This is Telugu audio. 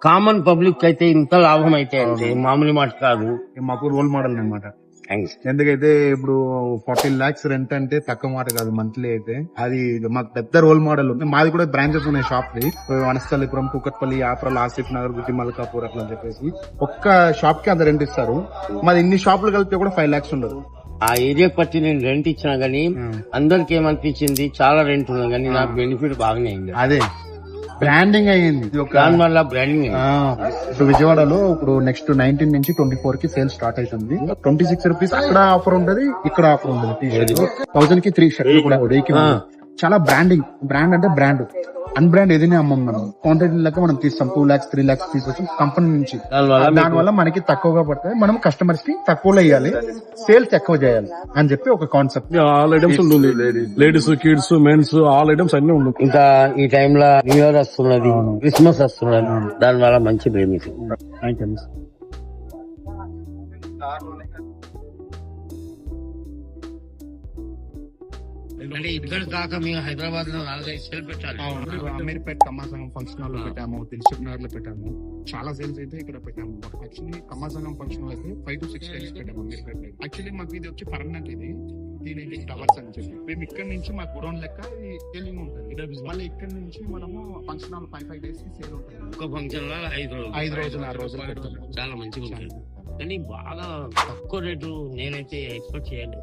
కామన్ పబ్లిక్ అయితే ఇంత లాభం అయితే అంటే మామూలు మాట కాదు. మాకు రోల్ మోడల్ అనమాట. ఎందుకైతే ఇప్పుడు 40 lakhs రెంట్ అంటే తక్కువ మాట కాదు మంత్లీ అయితే. అది మాకు పెద్ద రోల్ మోడల్ ఉంది. మాది కూడా బ్రాంచెస్ ఉన్నాయి షాప్ కి, వనస్థలిపురం, కూకట్పల్లి, ఆప్రల్, ఆసిఫ్ నగర్, గుట్టి మల్కాపూర్ అట్లా అని చెప్పేసి ఒక్క షాప్ కి అంత రెంట్ ఇస్తారు. మాది ఇన్ని షాపులు కలిపితే కూడా 5 lakhs ఉండదు. ఆ ఏరియా పట్టి నేను రెంట్ ఇచ్చినా గానీ అందరికి ఏమనిపించింది, చాలా రెంట్ ఉన్నా గానీ నాకు బెనిఫిట్ బాగానే అయింది. అదే బ్రాండింగ్ అయ్యింది. దాని వల్ల బ్రాండింగ్ ఇప్పుడు విజయవాడలో ఇప్పుడు నెక్స్ట్ 19 నుంచి 24 కి సేల్ స్టార్ట్ అవుతుంది. 26 రూపీస్ అక్కడ ఆఫర్ ఉంటది, ఇక్కడ ఆఫర్ ఉంటది. టీ-షర్ట్ 1000 కి 3 షర్ట్లు కూడా చాలా బ్రాండింగ్. బ్రాండ్ అంటే బ్రాండ్, అన్బ్రాండ్ ఏదైనా అమ్మం మనం. క్వాంటిటీ లెక్క మనం తీస్తాం. 2 lakhs 3 lakhs తీసుకొచ్చి కంపెనీ నుంచి. దానివల్ల మనకి తక్కువగా పడుతుంది. మనం కస్టమర్స్ కి తక్కువలో ఇవ్వాలి, సేల్స్ ఎక్కువ చేయాలి అని చెప్పి ఒక కాన్సెప్ట్. ఆల్ ఐటమ్స్ ఉంటుంది, ladies, kids, mens, all items అన్ని ఉన్నాయి. ఇంకా ఈ టైంలో న్యూ ఇయర్ వస్తున్నది, క్రిస్మస్ వస్తున్నది, దాని వల్ల మంచి బెనిఫిట్. అంటే ఇక్కడ కాక మేము హైదరాబాద్ లో 4-5 సేల్ పెట్టాలి. అమీర్పేట్ కమ్మా సంఘం ఫంక్షన్ హాల్ లో పెట్టాము, దిల్సుఖ్ నగర్ లో పెట్టాము. చాలా సేల్స్ అయితే ఇక్కడ పెట్టాము. యాక్చువల్లీ కమ్మా సంఘం ఫంక్షన్ హాల్ అయితే 5 to 6 టైమ్స్ పెట్టాము అమీర్పేట్. యాక్చువల్లీ మాకు ఇది వచ్చి పర్మనెంట్, ఇది 390 టవర్స్ అని చెప్పి. మేము ఇక్కడ నుంచి మా గుడౌన్ లెక్క సేలింగ్ ఉంటుంది. మళ్ళీ ఇక్కడ నుంచి మనము ఫంక్షన్ హాల్ 5 days కి సేల్ ఉంటుంది. ఒక ఫంక్షన్ లో 5 రోజులు 6 రోజులు పెడతాము. చాలా మంచిగా ఉంటుంది. కానీ బాగా తక్కువ రేటు నేనైతే ఎక్స్పెక్ట్ చేయలేదు.